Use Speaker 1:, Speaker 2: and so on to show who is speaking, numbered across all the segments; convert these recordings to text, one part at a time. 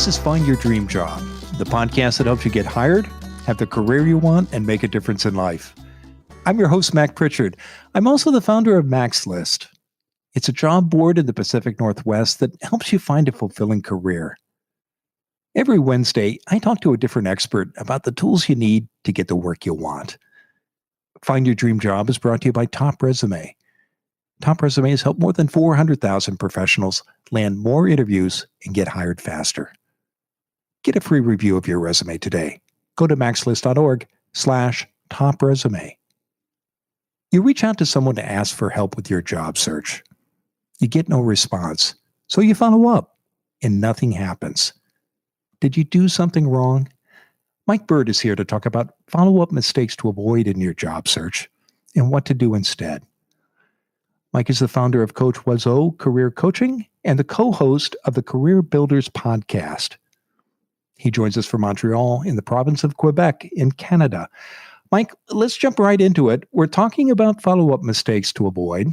Speaker 1: This is Find Your Dream Job, the podcast that helps you get hired, have the career you want, and make a difference in life. I'm your host, Mac Pritchard. I'm also the founder of Mac's List. It's a job board in the Pacific Northwest that helps you find a fulfilling career. Every Wednesday, I talk to a different expert about the tools you need to get the work you want. Find Your Dream Job is brought to you by Top Resume. Top Resume has helped more than 400,000 professionals land more interviews and get hired faster. Get a free review of your resume today. Go to maxlist.org/topresume. You reach out to someone to ask for help with your job search. You get no response, so you follow up, and nothing happens. Did you do something wrong? Mike Bird is here to talk about follow-up mistakes to avoid in your job search and what to do instead. Mike is the founder of Coach Wazo Career Coaching and the co-host of the Career Builders podcast. He joins us from Montreal in the province of Quebec in Canada. Mike, let's jump right into it. We're talking about follow-up mistakes to avoid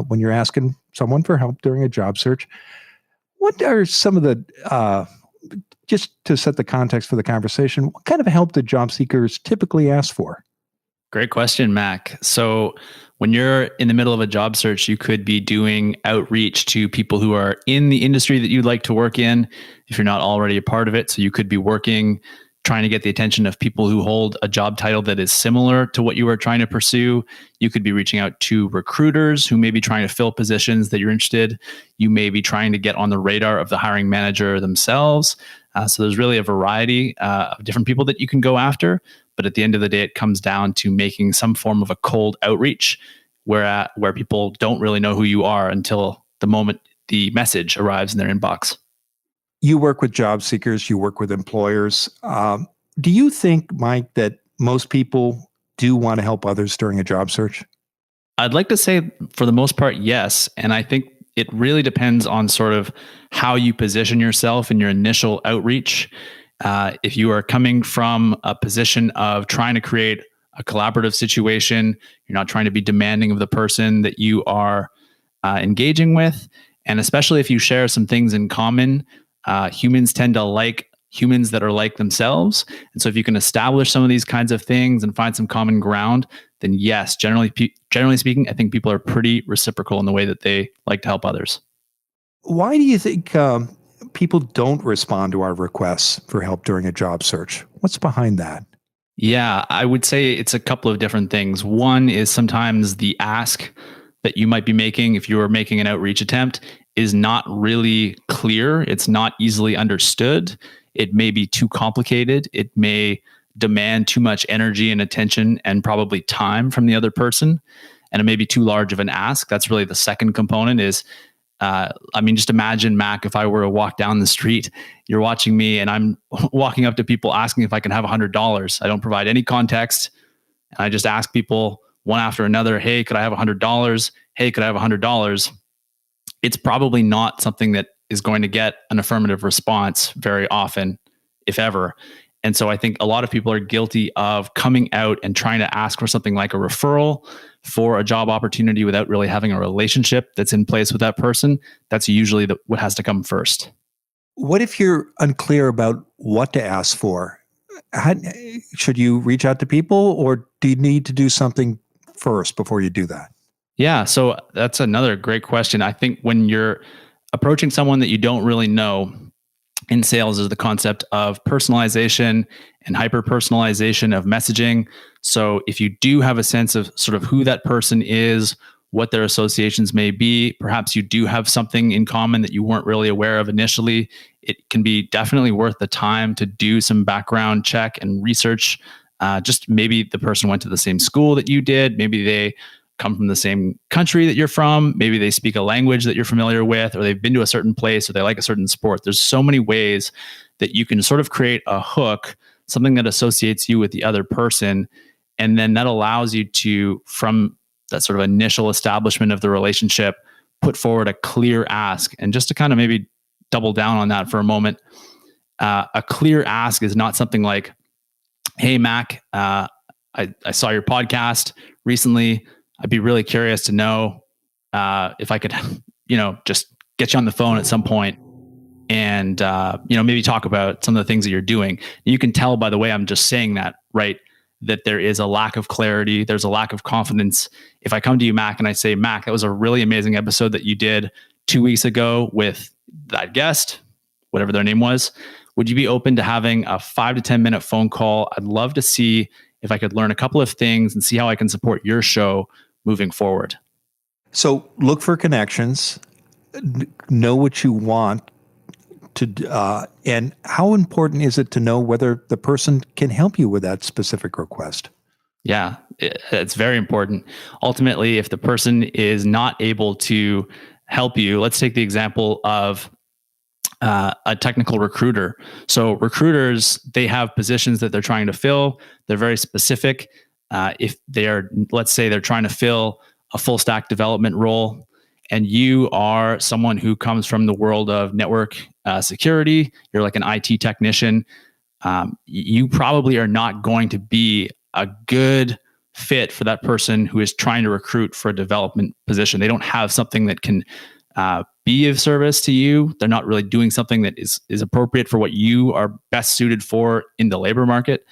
Speaker 1: when you're asking someone for help during a job search. What are some of the, just to set the context for the conversation, what kind of help do job seekers typically ask for?
Speaker 2: Great question, Mac. So when you're in the middle of a job search, you could be doing outreach to people who are in the industry that you'd like to work in, if you're not already a part of it. So you could be trying to get the attention of people who hold a job title that is similar to what you are trying to pursue. You could be reaching out to recruiters who may be trying to fill positions that you're interested. You may be trying to get on the radar of the hiring manager themselves. So there's really a variety of different people that you can go after. But at the end of the day, it comes down to making some form of a cold outreach where people don't really know who you are until the moment the message arrives in their inbox.
Speaker 1: You work with job seekers, you work with employers. Do you think, Mike, that most people do want to help others during a job search?
Speaker 2: I'd like to say for the most part, yes. And I think it really depends on sort of how you position yourself in your initial outreach. If you are coming from a position of trying to create a collaborative situation, you're not trying to be demanding of the person that you are engaging with. And especially if you share some things in common, humans tend to like humans that are like themselves. And so if you can establish some of these kinds of things and find some common ground, then yes, generally speaking, I think people are pretty reciprocal in the way that they like to help others.
Speaker 1: Why do you think people don't respond to our requests for help during a job search? What's behind that?
Speaker 2: Yeah, I would say it's a couple of different things. One is sometimes the ask that you might be making if you were making an outreach attempt is not really clear. It's not easily understood. It may be too complicated. It may demand too much energy and attention and probably time from the other person. And it may be too large of an ask. That's really the second component is, just imagine, Mac, if I were to walk down the street, you're watching me and I'm walking up to people asking if I can have $100. I don't provide any context. And I just ask people one after another, hey, could I have $100? Hey, could I have $100? It's probably not something that is going to get an affirmative response very often, if ever. And so I think a lot of people are guilty of coming out and trying to ask for something like a referral for a job opportunity without really having a relationship that's in place with that person. That's usually what has to come first.
Speaker 1: What if you're unclear about what to ask for? Should you reach out to people, or do you need to do something first before you do that?
Speaker 2: Yeah, so that's another great question. I think when you're approaching someone that you don't really know, in sales is the concept of personalization and hyper-personalization of messaging. So if you do have a sense of sort of who that person is, what their associations may be, perhaps you do have something in common that you weren't really aware of initially, it can be definitely worth the time to do some background check and research. Just maybe the person went to the same school that you did. Maybe they come from the same country that you're from. Maybe they speak a language that you're familiar with, or they've been to a certain place, or they like a certain sport. There's so many ways that you can sort of create a hook, something that associates you with the other person. And then that allows you to, from that sort of initial establishment of the relationship, put forward a clear ask. And just to kind of maybe double down on that for a moment, a clear ask is not something like, hey, Mac, I saw your podcast recently. I'd be really curious to know if I could, just get you on the phone at some point. and maybe talk about some of the things that you're doing. You can tell by the way I'm just saying that, right, that there is a lack of clarity. There's a lack of confidence. If I come to you, Mac, and I say, Mac, that was a really amazing episode that you did 2 weeks ago with that guest, whatever their name was. Would you be open to having a 5 to 10 minute phone call? I'd love to see if I could learn a couple of things and see how I can support your show moving forward.
Speaker 1: So look for connections, know what you want and how important is it to know whether the person can help you with that specific request?
Speaker 2: Yeah, it's very important. Ultimately, if the person is not able to help you, let's take the example of a technical recruiter. So recruiters, they have positions that they're trying to fill. They're very specific. If they are, let's say they're trying to fill a full stack development role, and you are someone who comes from the world of network security, you're like an IT technician, you probably are not going to be a good fit for that person who is trying to recruit for a development position. They don't have something that can be of service to you. They're not really doing something that is appropriate for what you are best suited for in the labor market.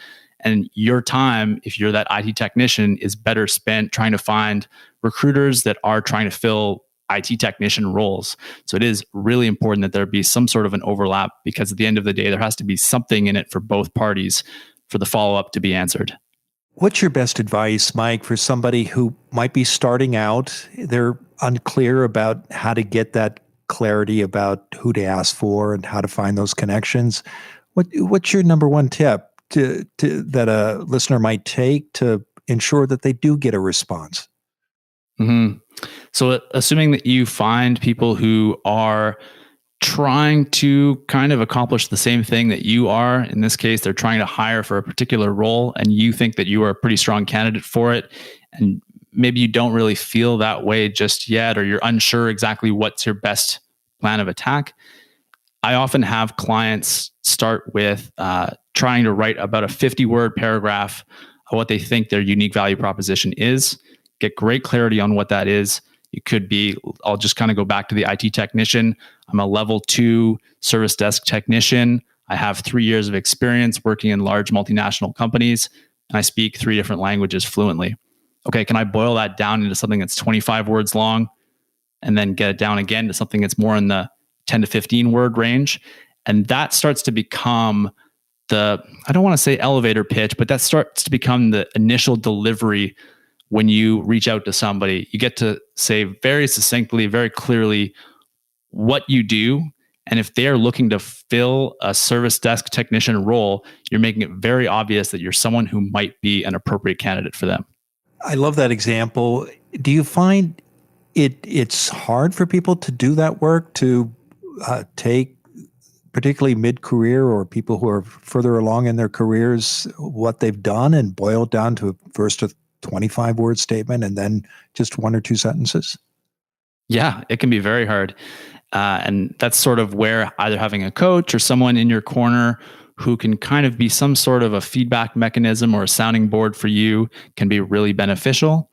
Speaker 2: And your time, if you're that IT technician, is better spent trying to find recruiters that are trying to fill IT technician roles. So it is really important that there be some sort of an overlap, because at the end of the day, there has to be something in it for both parties for the follow-up to be answered.
Speaker 1: What's your best advice, Mike, for somebody who might be starting out? They're unclear about how to get that clarity about who to ask for and how to find those connections. What's your number one tip that a listener might take to ensure that they do get a response?
Speaker 2: Mm-hmm. So assuming that you find people who are trying to kind of accomplish the same thing that you are, in this case, they're trying to hire for a particular role, and you think that you are a pretty strong candidate for it, and maybe you don't really feel that way just yet, or you're unsure exactly what's your best plan of attack. I often have clients start with trying to write about a 50-word paragraph of what they think their unique value proposition is, get great clarity on what that is. It could be, I'll just kind of go back to the IT technician. I'm a level 2 service desk technician. I have 3 years of experience working in large multinational companies, and I speak 3 different languages fluently. Okay, can I boil that down into something that's 25 words long and then get it down again to something that's more in the 10 to 15 word range? And that starts to become I don't want to say elevator pitch, but that starts to become the initial delivery. When you reach out to somebody, you get to say very succinctly, very clearly what you do. And if they're looking to fill a service desk technician role, you're making it very obvious that you're someone who might be an appropriate candidate for them.
Speaker 1: I love that example. Do you find it's hard for people to do that work, to take, particularly mid-career or people who are further along in their careers, what they've done and boil it down to first a 25-word statement and then just 1 or 2 sentences?
Speaker 2: Yeah, it can be very hard. And that's sort of where either having a coach or someone in your corner who can kind of be some sort of a feedback mechanism or a sounding board for you can be really beneficial.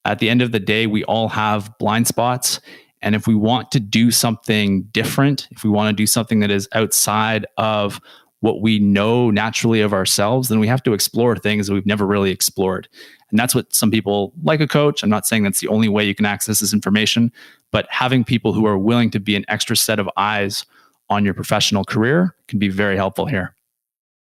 Speaker 2: At the end of the day, we all have blind spots. And if we want to do something different, if we want to do something that is outside of what we know naturally of ourselves, then we have to explore things that we've never really explored. And that's what some people like a coach. I'm not saying that's the only way you can access this information, but having people who are willing to be an extra set of eyes on your professional career can be very helpful here.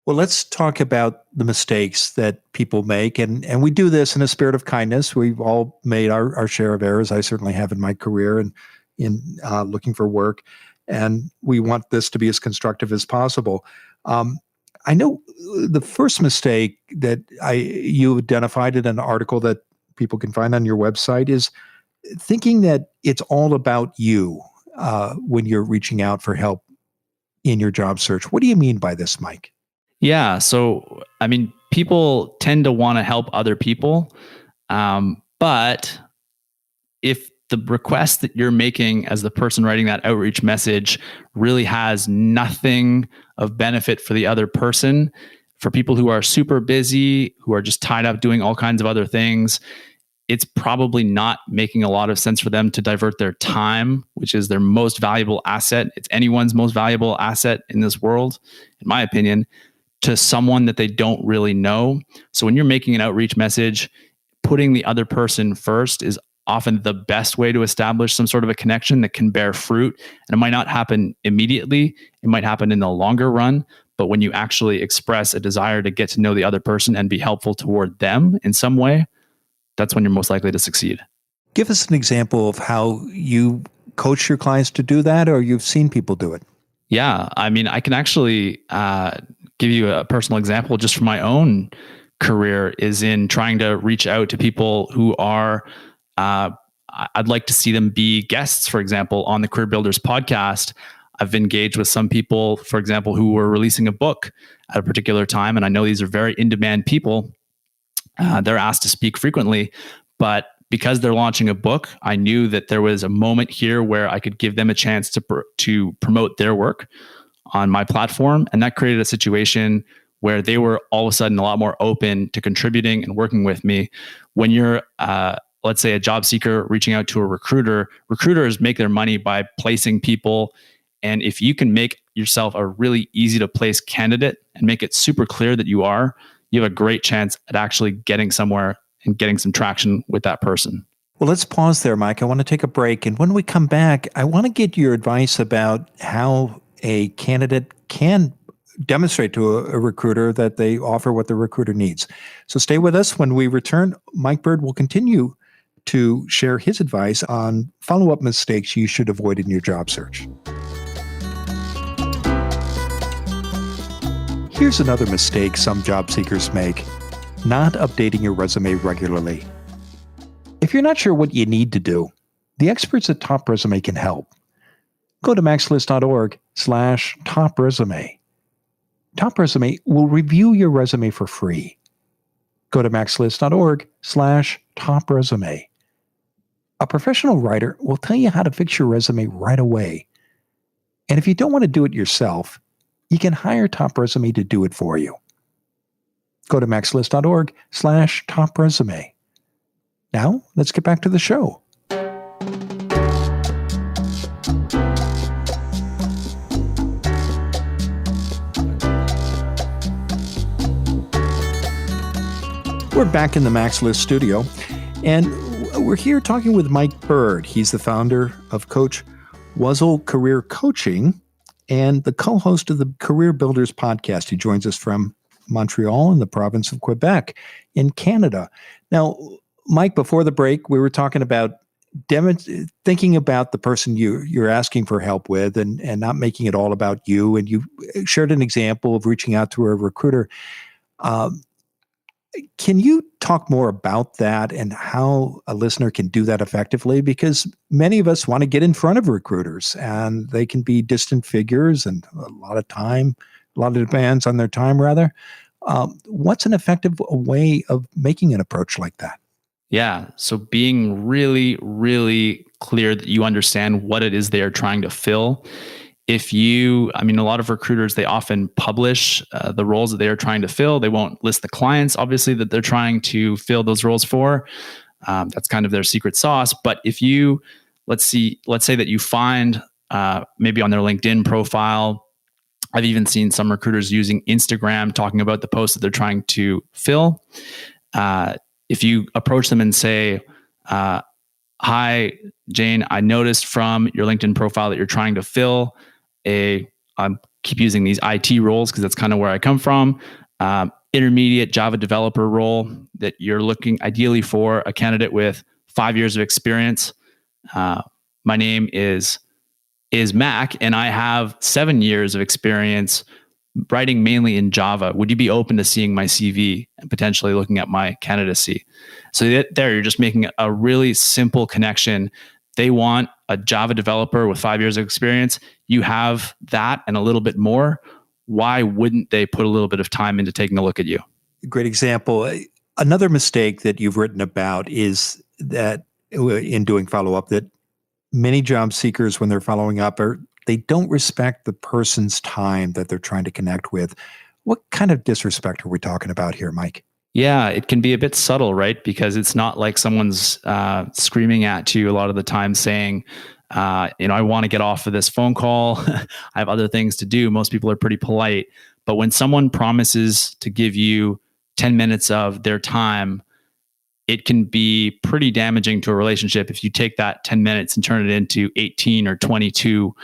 Speaker 1: Well, let's talk about the mistakes that people make. And we do this in a spirit of kindness. We've all made our share of errors. I certainly have in my career and in looking for work. And we want this to be as constructive as possible. I know the first mistake that you identified in an article that people can find on your website is thinking that it's all about you when you're reaching out for help in your job search. What do you mean by this, Mike?
Speaker 2: Yeah. So, I mean, people tend to want to help other people. But if the request that you're making as the person writing that outreach message really has nothing of benefit for the other person, for people who are super busy, who are just tied up doing all kinds of other things, it's probably not making a lot of sense for them to divert their time, which is their most valuable asset. It's anyone's most valuable asset in this world, in my opinion, to someone that they don't really know. So when you're making an outreach message, putting the other person first is often the best way to establish some sort of a connection that can bear fruit. And it might not happen immediately, it might happen in the longer run. But when you actually express a desire to get to know the other person and be helpful toward them in some way, that's when you're most likely to succeed.
Speaker 1: Give us an example of how you coach your clients to do that, or you've seen people do it.
Speaker 2: Yeah, I mean, I can actually give you a personal example just from my own career is in trying to reach out to people who are, I'd like to see them be guests, for example, on the Career Builders podcast. I've engaged with some people, for example, who were releasing a book at a particular time. And I know these are very in-demand people. They're asked to speak frequently, but because they're launching a book, I knew that there was a moment here where I could give them a chance to promote their work on my platform. And that created a situation where they were all of a sudden a lot more open to contributing and working with me. When you're, let's say, a job seeker reaching out to a recruiter, recruiters make their money by placing people. And if you can make yourself a really easy to place candidate and make it super clear that you have a great chance at actually getting somewhere and getting some traction with that person.
Speaker 1: Well, let's pause there, Mike. I want to take a break. And when we come back, I want to get your advice about how a candidate can demonstrate to a recruiter that they offer what the recruiter needs. So stay with us. When we return, Mike Bird will continue to share his advice on follow-up mistakes you should avoid in your job search. Here's another mistake some job seekers make: not updating your resume regularly. If you're not sure what you need to do, the experts at Top Resume can help. Go to maxlist.org/top resume. Top Resume will review your resume for free. Go to maxlist.org/top resume. A professional writer will tell you how to fix your resume right away. And if you don't want to do it yourself, you can hire Top Resume to do it for you. Go to maxlist.org/top resume. Now, let's get back to the show. We're back in the MaxList studio, and we're here talking with Mike Bird. He's the founder of Coach Wuzzle Career Coaching and the co-host of the Career Builders podcast. He joins us from Montreal in the province of Quebec in Canada. Now, Mike, before the break, we were talking about thinking about the person you're asking for help with and not making it all about you. And you shared an example of reaching out to a recruiter. Can you talk more about that and how a listener can do that effectively? Because many of us want to get in front of recruiters, and they can be distant figures and a lot of demands on their time, rather. What's an effective way of making an approach like that?
Speaker 2: Yeah. So being really, really clear that you understand what it is they are trying to fill. A lot of recruiters, they often publish the roles that they are trying to fill. They won't list the clients, obviously, that they're trying to fill those roles for. That's kind of their secret sauce. But if you, let's say that you find maybe on their LinkedIn profile, I've even seen some recruiters using Instagram talking about the post that they're trying to fill. If you approach them and say, hi, Jane, I noticed from your LinkedIn profile that you're trying to fill I keep using these IT roles because that's kind of where I come from, intermediate Java developer role that you're looking ideally for a candidate with 5 years of experience. My name is Mac, and I have 7 years of experience writing mainly in Java. Would you be open to seeing my CV and potentially looking at my candidacy? So there, you're just making a really simple connection. They want a Java developer with 5 years of experience. You have that and a little bit more. Why wouldn't they put a little bit of time into taking a look at you?
Speaker 1: Great example. Another mistake that you've written about is that in doing follow-up, that many job seekers, when they're following up, they don't respect the person's time that they're trying to connect with. What kind of disrespect are we talking about here, Mike?
Speaker 2: Yeah, it can be a bit subtle, right? Because it's not like someone's screaming at you a lot of the time saying, I want to get off of this phone call. I have other things to do. Most people are pretty polite. But when someone promises to give you 10 minutes of their time, it can be pretty damaging to a relationship if you take that 10 minutes and turn it into 18 or 22,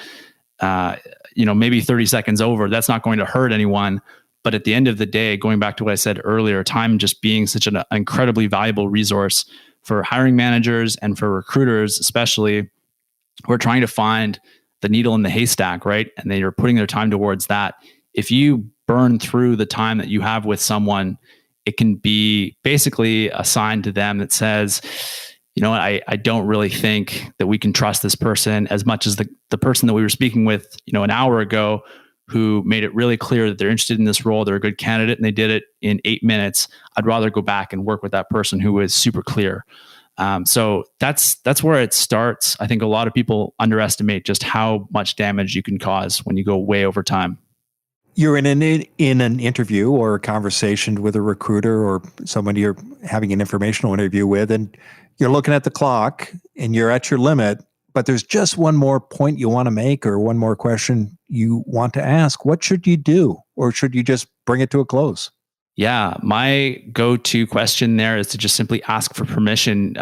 Speaker 2: maybe 30 seconds over. That's not going to hurt anyone. But at the end of the day, going back to what I said earlier, time just being such an incredibly valuable resource for hiring managers and for recruiters, especially, who are trying to find the needle in the haystack, right? And they are putting their time towards that. If you burn through the time that you have with someone, it can be basically a sign to them that says, I don't really think that we can trust this person as much as the person that we were speaking with, an hour ago, who made it really clear that they're interested in this role, they're a good candidate, and they did it in 8 minutes. I'd rather go back and work with that person who is super clear. So that's where it starts. I think a lot of people underestimate just how much damage you can cause when you go way over time.
Speaker 1: You're in an interview or a conversation with a recruiter or somebody you're having an informational interview with, and you're looking at the clock and you're at your limit, but there's just one more point you want to make or one more question you want to ask. What should you do? Or should you just bring it to a close?
Speaker 2: Yeah, my go-to question there is to just simply ask for permission.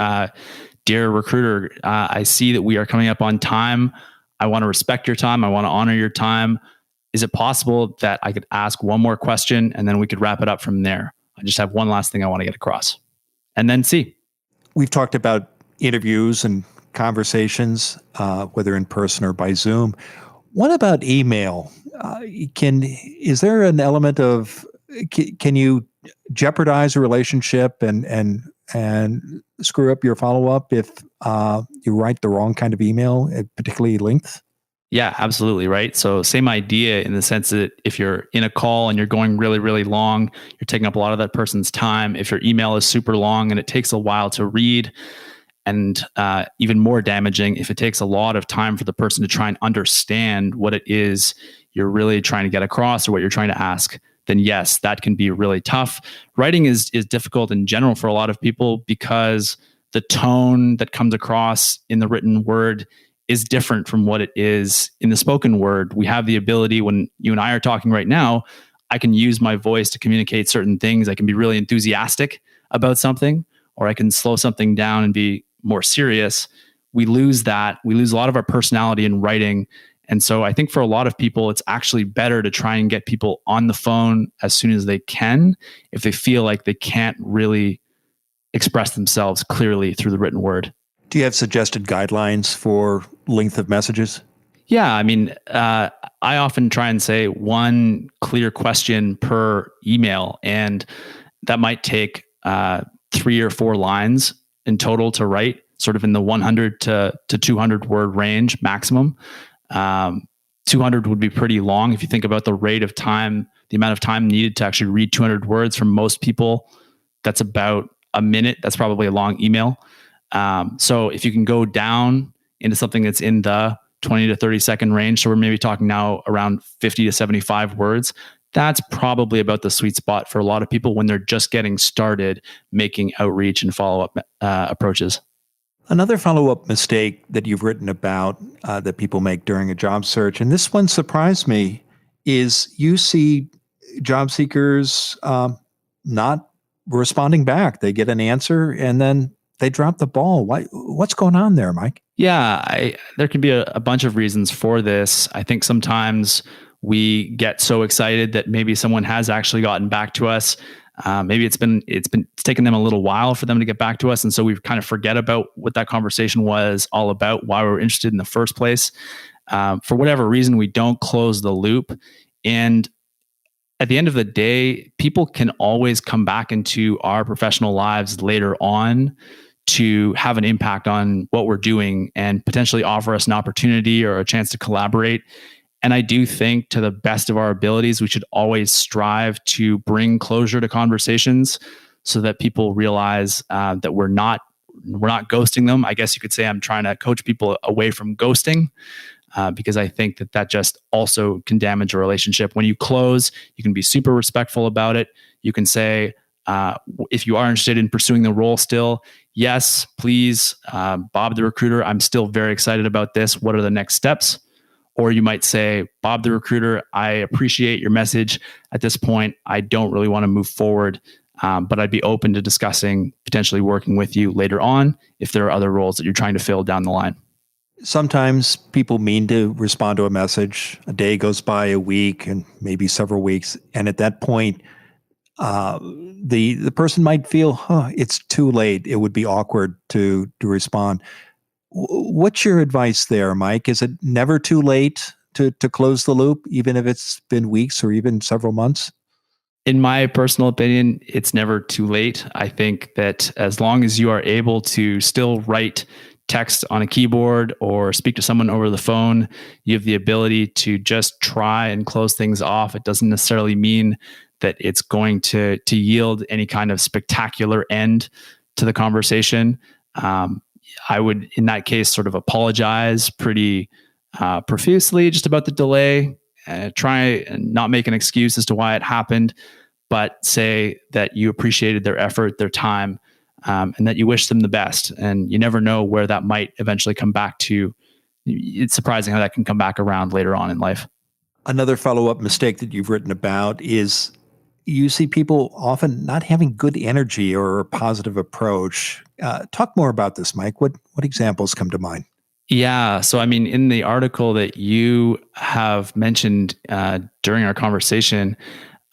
Speaker 2: Dear recruiter, I see that we are coming up on time. I want to respect your time. I want to honor your time. Is it possible that I could ask one more question and then we could wrap it up from there? I just have one last thing I want to get across. And then see.
Speaker 1: We've talked about interviews and conversations, whether in person or by Zoom. What about email? Is there an element of can you jeopardize a relationship and screw up your follow up if you write the wrong kind of email, particularly length?
Speaker 2: Yeah, absolutely. Right. So same idea in the sense that if you're in a call and you're going really, really long, you're taking up a lot of that person's time. If your email is super long and it takes a while to read, and even more damaging if it takes a lot of time for the person to try and understand what it is you're really trying to get across or what you're trying to ask, then yes, that can be really tough. Writing is difficult in general for a lot of people because the tone that comes across in the written word is different from what it is in the spoken word. We have the ability, when you and I are talking right now, I can use my voice to communicate certain things. I can be really enthusiastic about something, or I can slow something down and be more serious. We lose that. We lose a lot of our personality in writing. And so I think for a lot of people, it's actually better to try and get people on the phone as soon as they can if they feel like they can't really express themselves clearly through the written word.
Speaker 1: Do you have suggested guidelines for length of messages?
Speaker 2: Yeah, I mean, I often try and say one clear question per email, and that might take 3 or 4 lines in total to write, sort of in the 100 to 200 word range maximum. 200 would be pretty long if you think about the rate of time, the amount of time needed to actually read 200 words from most people. That's about a minute. That's probably a long email. So if you can go down into something that's in the 20 to 30 second range, so we're maybe talking now around 50 to 75 words, that's probably about the sweet spot for a lot of people when they're just getting started making outreach and follow-up approaches.
Speaker 1: Another follow-up mistake that you've written about that people make during a job search, and this one surprised me, is you see job seekers not responding back. They get an answer and then they drop the ball. What's going on there, Mike?
Speaker 2: Yeah, there can be a bunch of reasons for this. I think sometimes we get so excited that maybe someone has actually gotten back to us. Maybe it's taken them a little while for them to get back to us, and so we kind of forget about what that conversation was all about, why we were interested in the first place. For whatever reason, we don't close the loop, and at the end of the day, people can always come back into our professional lives later on to have an impact on what we're doing and potentially offer us an opportunity or a chance to collaborate. And I do think, to the best of our abilities, we should always strive to bring closure to conversations so that people realize that we're not ghosting them. I guess you could say I'm trying to coach people away from ghosting, because I think that just also can damage a relationship. When you close, you can be super respectful about it. You can say, If you are interested in pursuing the role still, yes, please, Bob the recruiter, I'm still very excited about this. What are the next steps? Or you might say, Bob the recruiter, I appreciate your message. At this point, I don't really want to move forward, but I'd be open to discussing potentially working with you later on if there are other roles that you're trying to fill down the line.
Speaker 1: Sometimes people mean to respond to a message. A day goes by, a week, and maybe several weeks. And at that point, the person might feel, it's too late. It would be awkward to respond. What's your advice there, Mike? Is it never too late to close the loop, even if it's been weeks or even several months?
Speaker 2: In my personal opinion, it's never too late. I think that as long as you are able to still write text on a keyboard or speak to someone over the phone, you have the ability to just try and close things off. It doesn't necessarily mean that it's going to yield any kind of spectacular end to the conversation. I would, in that case, sort of apologize pretty profusely just about the delay. Try and not make an excuse as to why it happened, but say that you appreciated their effort, their time, and that you wish them the best. And you never know where that might eventually come back to. It's surprising how that can come back around later on in life.
Speaker 1: Another follow-up mistake that you've written about is you see people often not having good energy or a positive approach. Talk more about this, Mike. What examples come to mind?
Speaker 2: Yeah. So, I mean, in the article that you have mentioned during our conversation,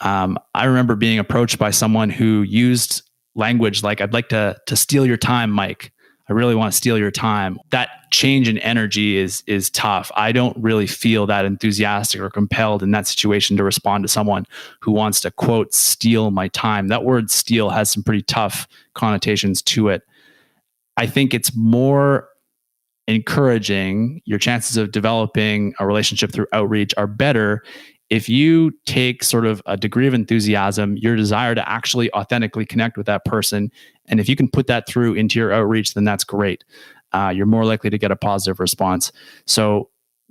Speaker 2: I remember being approached by someone who used language like, I'd like to steal your time, Mike. I really want to steal your time. That change in energy is tough. I don't really feel that enthusiastic or compelled in that situation to respond to someone who wants to, quote, steal my time. That word steal has some pretty tough connotations to it. I think it's more encouraging. Your chances of developing a relationship through outreach are better if you take sort of a degree of enthusiasm, your desire to actually authentically connect with that person. And if you can put that through into your outreach, then that's great. You're more likely to get a positive response. So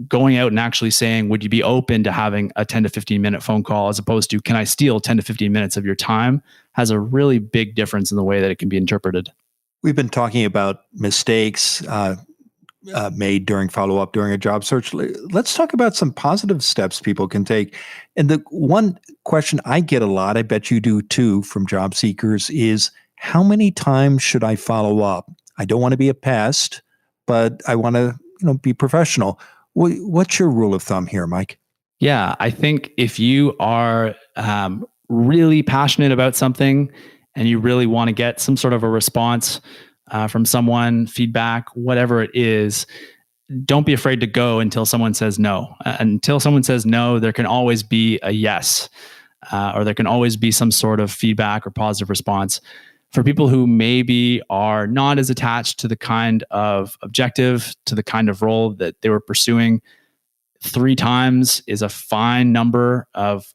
Speaker 2: going out and actually saying, would you be open to having a 10 to 15 minute phone call as opposed to, can I steal 10 to 15 minutes of your time, has a really big difference in the way that it can be interpreted.
Speaker 1: We've been talking about mistakes made during follow-up during a job search. Let's talk about some positive steps people can take. And the one question I get a lot, I bet you do too, from job seekers is, how many times should I follow up? I don't want to be a pest, but I want to be professional. What's your rule of thumb here, Mike?
Speaker 2: Yeah, I think if you are really passionate about something and you really want to get some sort of a response from someone, feedback, whatever it is, don't be afraid to go until someone says no. Until someone says no, there can always be a yes, or there can always be some sort of feedback or positive response. For people who maybe are not as attached to the kind of objective, to the kind of role that they were pursuing, 3 times is a fine number of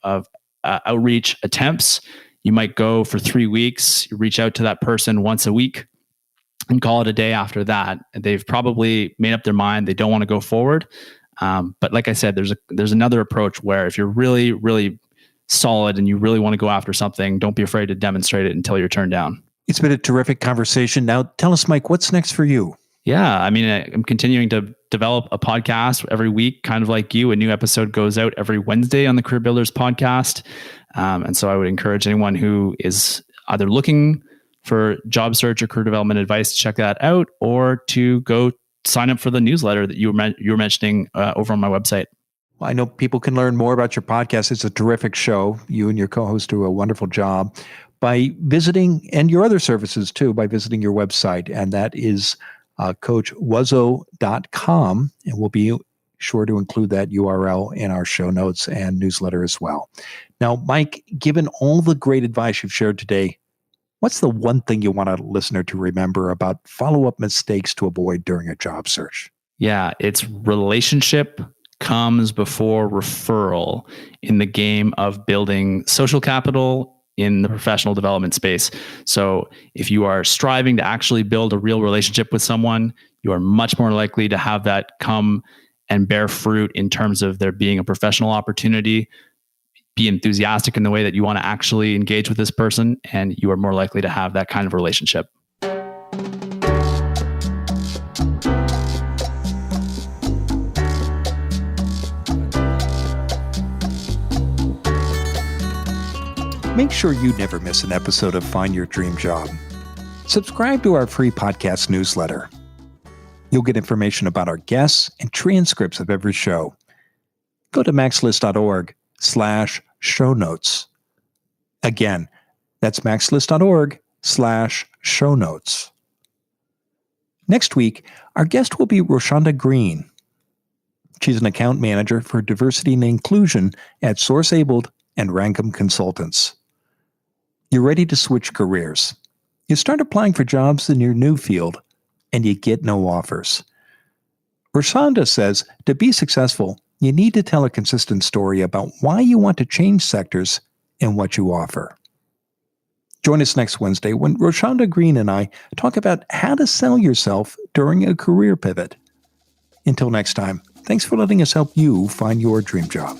Speaker 2: outreach attempts. You might go for 3 weeks, you reach out to that person once a week, and call it a day after that. They've probably made up their mind. They don't want to go forward. But like I said, there's another approach where if you're really, really solid and you really want to go after something, don't be afraid to demonstrate it until you're turned down.
Speaker 1: It's been a terrific conversation. Now tell us, Mike, what's next for you?
Speaker 2: Yeah, I mean, I'm continuing to develop a podcast every week, kind of like you. A new episode goes out every Wednesday on the Career Builders podcast. And so I would encourage anyone who is either looking for job search or career development advice to check that out, or to go sign up for the newsletter that you were mentioning over on my website.
Speaker 1: Well, I know people can learn more about your podcast. It's a terrific show. You and your co-host do a wonderful job by visiting, and your other services too, by visiting your website. And that is coachwuzzo.com. And we'll be sure to include that URL in our show notes and newsletter as well. Now, Mike, given all the great advice you've shared today, what's the one thing you want a listener to remember about follow-up mistakes to avoid during a job search?
Speaker 2: Yeah, it's relationship comes before referral in the game of building social capital in the professional development space. So if you are striving to actually build a real relationship with someone, you are much more likely to have that come and bear fruit in terms of there being a professional opportunity. be enthusiastic in the way that you want to actually engage with this person, and you are more likely to have that kind of relationship.
Speaker 1: Make sure you never miss an episode of Find Your Dream Job. Subscribe to our free podcast newsletter. You'll get information about our guests and transcripts of every show. Go to maxlist.org/show notes. Again, that's maxlist.org/show notes. Next week, our guest will be Roshonda Green. She's an account manager for diversity and inclusion at SourceAbled and Rankum Consultants. You're ready to switch careers. You start applying for jobs in your new field, and you get no offers. Roshonda says to be successful, you need to tell a consistent story about why you want to change sectors and what you offer. Join us next Wednesday when Roshonda Green and I talk about how to sell yourself during a career pivot. Until next time, thanks for letting us help you find your dream job.